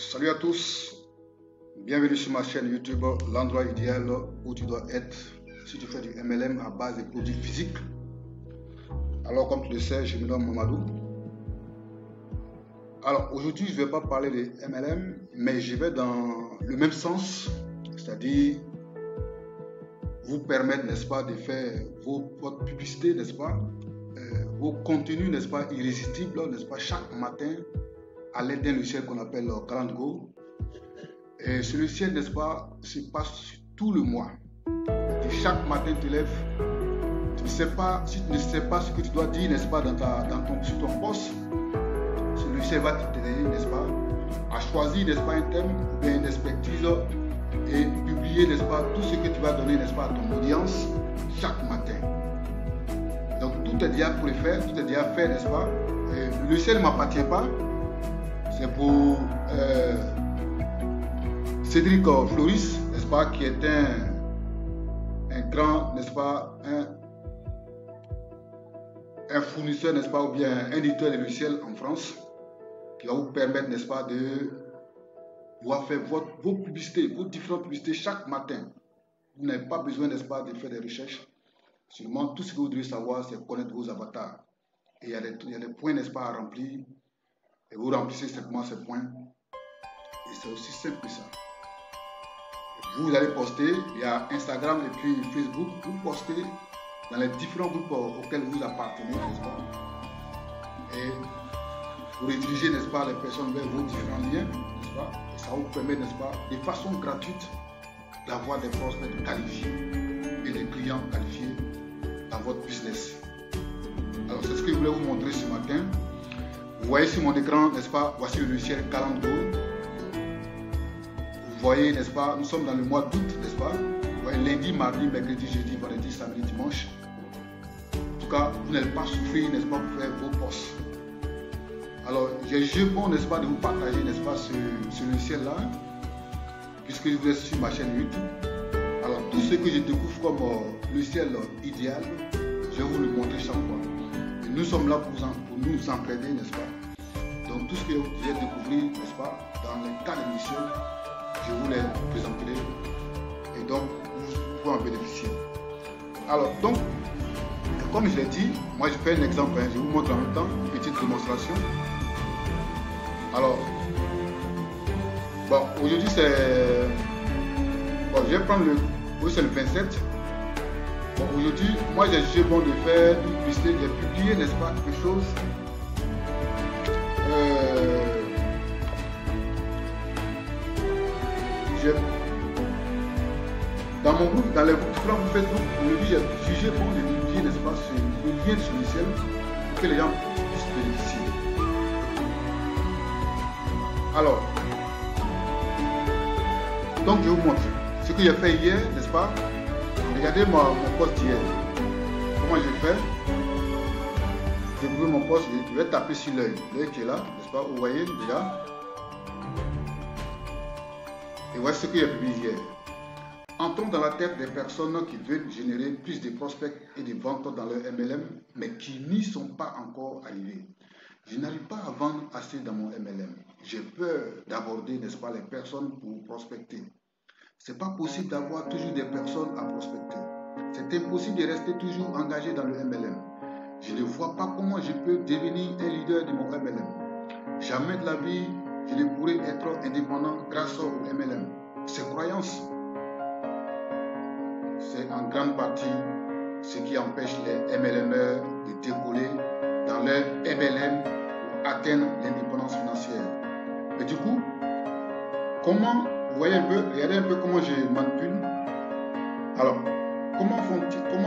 Salut à tous, bienvenue sur ma chaîne YouTube, l'endroit idéal où tu dois être si tu fais du MLM à base de produits physiques. Alors comme tu le sais, je me nomme Mamadou. Alors aujourd'hui je ne vais pas parler de MLM, mais je vais dans le même sens, c'est-à-dire vous permettre, n'est-ce pas, de faire votre publicité, n'est-ce pas, vos contenus, n'est-ce pas, irrésistibles, n'est-ce pas, chaque matin à l'aide d'un logiciel qu'on appelle CalendGo. Et ce logiciel, n'est-ce pas, se passe tout le mois. Et chaque matin, tu te lèves, tu ne sais pas, si tu ne sais pas ce que tu dois dire, n'est-ce pas, sur ton poste, ce logiciel va t'aider, n'est-ce pas, à choisir, n'est-ce pas, un thème ou bien une expertise et publier, n'est-ce pas, tout ce que tu vas donner, n'est-ce pas, à ton audience chaque matin. Donc tout est déjà préfait, tout est déjà fait, n'est-ce pas. Et le logiciel ne m'appartient pas. C'est pour Cédric Floris, n'est-ce pas, qui est un grand, n'est-ce pas, un fournisseur, n'est-ce pas, ou bien un éditeur de logiciels en France, qui va vous permettre, n'est-ce pas, de pouvoir faire vos publicités, vos différentes publicités chaque matin. Vous n'avez pas besoin, n'est-ce pas, de faire des recherches. Seulement, tout ce que vous devez savoir, c'est connaître vos avatars. Et il y a des points, n'est-ce pas, à remplir. Et vous remplissez simplement ces points. Et c'est aussi simple que ça. Vous allez poster, il y a Instagram et puis Facebook, vous postez dans les différents groupes auxquels vous appartenez, n'est-ce pas. Et vous redirigez, n'est-ce pas, les personnes vers vos différents liens, n'est-ce pas. Et ça vous permet, n'est-ce pas, de façon gratuite, d'avoir des prospects qualifiés et des clients qualifiés dans votre business. Alors c'est ce que je voulais vous montrer ce matin. Vous voyez sur mon écran, n'est-ce pas, voici le logiciel CalendGo. Vous voyez, n'est-ce pas, nous sommes dans le mois d'août, n'est-ce pas. Vous voyez lundi, mardi, mercredi, jeudi, vendredi, samedi, dimanche. En tout cas, vous n'allez pas souffrir, n'est-ce pas, pour faire vos posts. Alors, j'ai jugé bon, n'est-ce pas, de vous partager, n'est-ce pas, ce logiciel-là, puisque vous êtes sur ma chaîne YouTube. Alors, tout ce que je découvre comme logiciel idéal, je vais vous le montrer chaque fois. Nous sommes là pour nous entraider, n'est-ce pas. Donc tout ce que vous devez découvrir, n'est-ce pas, dans les cas d'émission, je vous les présenterai et donc vous pouvez en bénéficier. Alors donc, comme je l'ai dit, moi je fais un exemple, je vous montre en même temps une petite démonstration. Alors, bon, aujourd'hui c'est... Bon, je vais prendre c'est le 27. Bon, aujourd'hui, moi j'ai jugé bon de faire une publicité, de publier, n'est-ce pas, quelque chose. Dans mon groupe, dans les groupes Facebook, aujourd'hui j'ai jugé bon de publier, n'est-ce pas, le lien de ce logiciel pour que les gens puissent bénéficier. Alors, donc je vous montre ce que j'ai fait hier, n'est-ce pas. Regardez mon poste d'hier. Comment j'ai fait? J'ai ouvert mon poste, je vais taper sur l'œil. L'œil qui est là, n'est-ce pas? Vous voyez déjà. Et voici ce que j'ai publié hier. Entrons dans la tête des personnes qui veulent générer plus de prospects et de ventes dans leur MLM, mais qui n'y sont pas encore arrivés. Je n'arrive pas à vendre assez dans mon MLM. J'ai peur d'aborder, n'est-ce pas, les personnes pour prospecter. Ce n'est pas possible d'avoir toujours des personnes à prospecter. C'est impossible de rester toujours engagé dans le MLM. Je ne vois pas comment je peux devenir un leader de mon MLM. Jamais de la vie, je ne pourrai être indépendant grâce au MLM. Ces croyances, c'est en grande partie ce qui empêche les MLMers de décoller dans leur MLM pour atteindre l'indépendance financière. Mais du coup, comment... Vous voyez un peu, regardez un peu comment je manipule. Alors, comment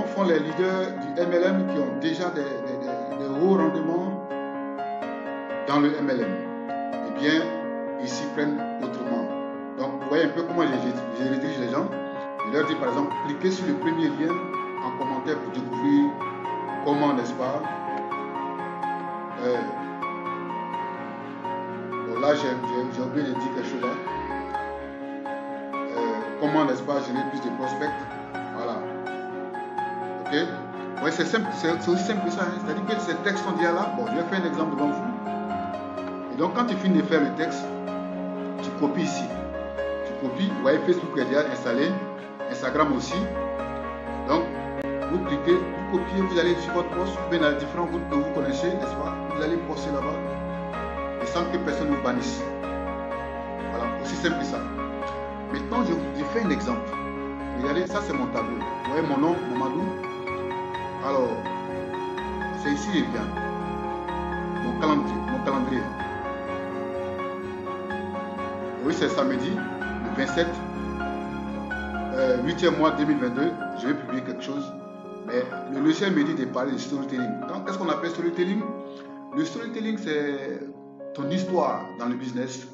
font les leaders du MLM qui ont déjà des hauts rendements dans le MLM? Eh bien, ils s'y prennent autrement. Donc, vous voyez un peu comment je redirige les gens. Je leur dis par exemple, cliquez sur le premier lien en commentaire pour découvrir comment, n'est-ce pas. Bon, là, j'ai oublié de dire quelque chose là. Comment, n'est-ce pas, générer plus de prospects. Voilà. Ok. Oui, c'est simple, c'est aussi simple que ça. Hein. C'est-à-dire que ces textes sont déjà là. Bon, je vais faire un exemple devant vous. Et donc, quand tu finis de faire le texte, tu copies ici. Tu copies, vous voyez Facebook est déjà installé, Instagram aussi. Donc, vous cliquez, vous copiez, vous allez sur votre poste, vous venez dans les différents groupes que vous connaissez, n'est-ce pas? Vous allez poster là-bas et sans que personne ne vous bannisse. Voilà, aussi simple que ça. Maintenant, je fais un exemple. Regardez, ça c'est mon tableau. Vous voyez mon nom, Mamadou. Alors, c'est ici et bien. Mon calendrier. Oui, c'est samedi, le 27, 8e mois 2022. Je vais publier quelque chose. Mais le logiciel me dit de parler de storytelling. Qu'est-ce qu'on appelle storytelling? Le storytelling, c'est ton histoire dans le business.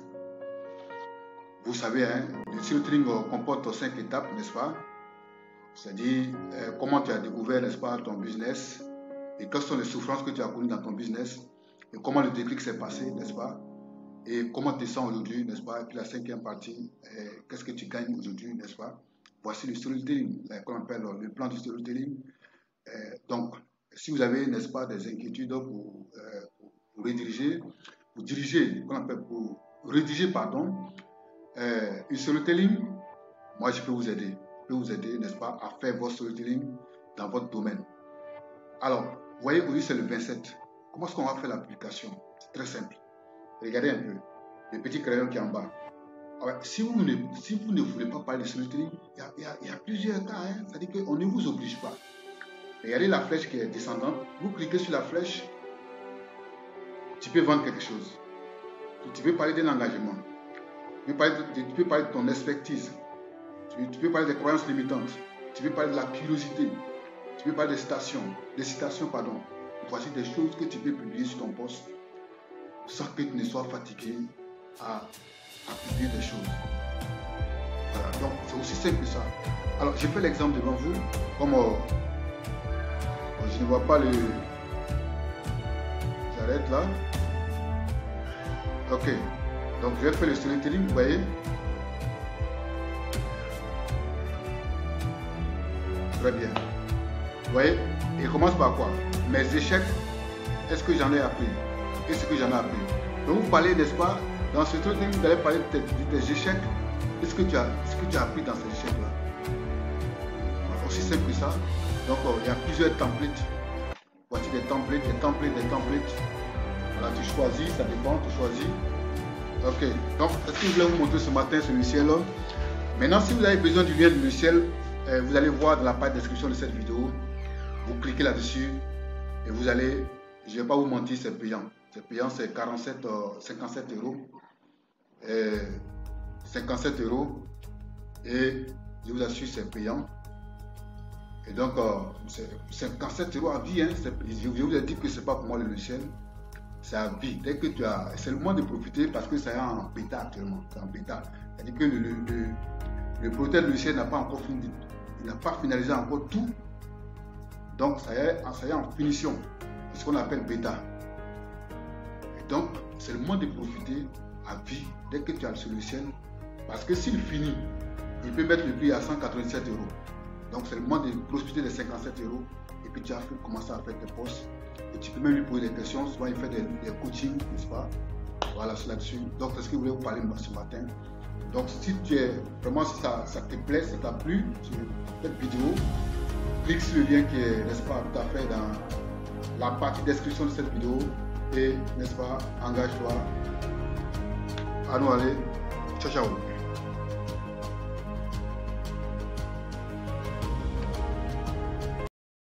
Vous savez, hein, le storytelling comporte 5 étapes, n'est-ce pas? C'est-à-dire comment tu as découvert, n'est-ce pas, ton business et quelles sont les souffrances que tu as connues dans ton business et comment le déclic s'est passé, n'est-ce pas? Et comment tu te sens aujourd'hui, n'est-ce pas? Et puis la 5e partie, qu'est-ce que tu gagnes aujourd'hui, n'est-ce pas? Voici le storytelling, qu'on appelle le plan du storytelling. Donc, si vous avez, n'est-ce pas, des inquiétudes pour rédiger, une storytelling, moi je peux vous aider. Je peux vous aider, n'est-ce pas, à faire votre storytelling dans votre domaine. Alors, vous voyez, aujourd'hui c'est le 27. Comment est-ce qu'on va faire l'application? C'est très simple. Regardez un peu, le petit crayon qui est en bas. Alors, si vous ne voulez pas parler de storytelling, il y a plusieurs cas, hein. C'est-à-dire qu'on ne vous oblige pas. Regardez la flèche qui est descendante. Vous cliquez sur la flèche, tu peux vendre quelque chose. Tu peux parler d'un engagement. Tu peux parler de ton expertise. Tu peux parler des croyances limitantes. Tu peux parler de la curiosité. Tu peux parler des citations. Voici des choses que tu peux publier sur ton post sans que tu ne sois fatigué à publier des choses. Voilà, donc c'est aussi simple que ça. Alors, j'ai fait l'exemple devant vous. Comme je ne vois pas le... J'arrête là. Ok. Donc, je vais faire le storytelling, vous voyez. Très bien. Vous voyez, il commence par quoi? Mes échecs, est-ce que j'en ai appris? Qu'est-ce que j'en ai appris? Donc, vous parlez, n'est-ce pas? Dans ce storytelling, vous allez parler de tes échecs. Qu'est-ce que tu as appris dans ces échecs-là? Aussi simple que ça. Donc, il y a plusieurs templates. Voici des templates. Voilà, tu choisis, ça dépend, tu choisis. Ok, donc, est-ce que je voulais vous montrer ce matin ce logiciel-là? Maintenant, si vous avez besoin du lien du logiciel, vous allez voir dans la page de description de cette vidéo. Vous cliquez là-dessus et vous allez, je ne vais pas vous mentir, c'est payant. C'est payant, c'est 57 euros. 57 euros. Et je vous assure, c'est payant. Et donc, c'est 57 euros à vie. Hein. Je vous ai dit que ce n'est pas pour moi le logiciel. C'est à vie. Dès que tu as, c'est le moment de profiter parce que ça est en bêta actuellement. C'est en bêta. C'est-à-dire que le prototype logiciel n'a pas encore fini. Il n'a pas finalisé encore tout. Donc, ça y est en finition. C'est ce qu'on appelle bêta. Et donc, c'est le moment de profiter à vie dès que tu as ce logiciel. Parce que s'il finit, il peut mettre le prix à 187 euros. Donc, c'est le moment de profiter des 57 euros. Et puis, tu as commencé à faire tes posts. Et tu peux même lui poser des questions. Souvent, il fait des coachings, n'est-ce pas? Voilà, c'est là-dessus. Donc, c'est ce que je voulais vous parler ce matin. Donc, si tu es vraiment, si ça te plaît, ça t'a plu sur cette vidéo, clique sur le lien qui est, n'est-ce pas, tout à fait dans la partie description de cette vidéo et, n'est-ce pas, engage-toi à nous aller. Ciao, ciao.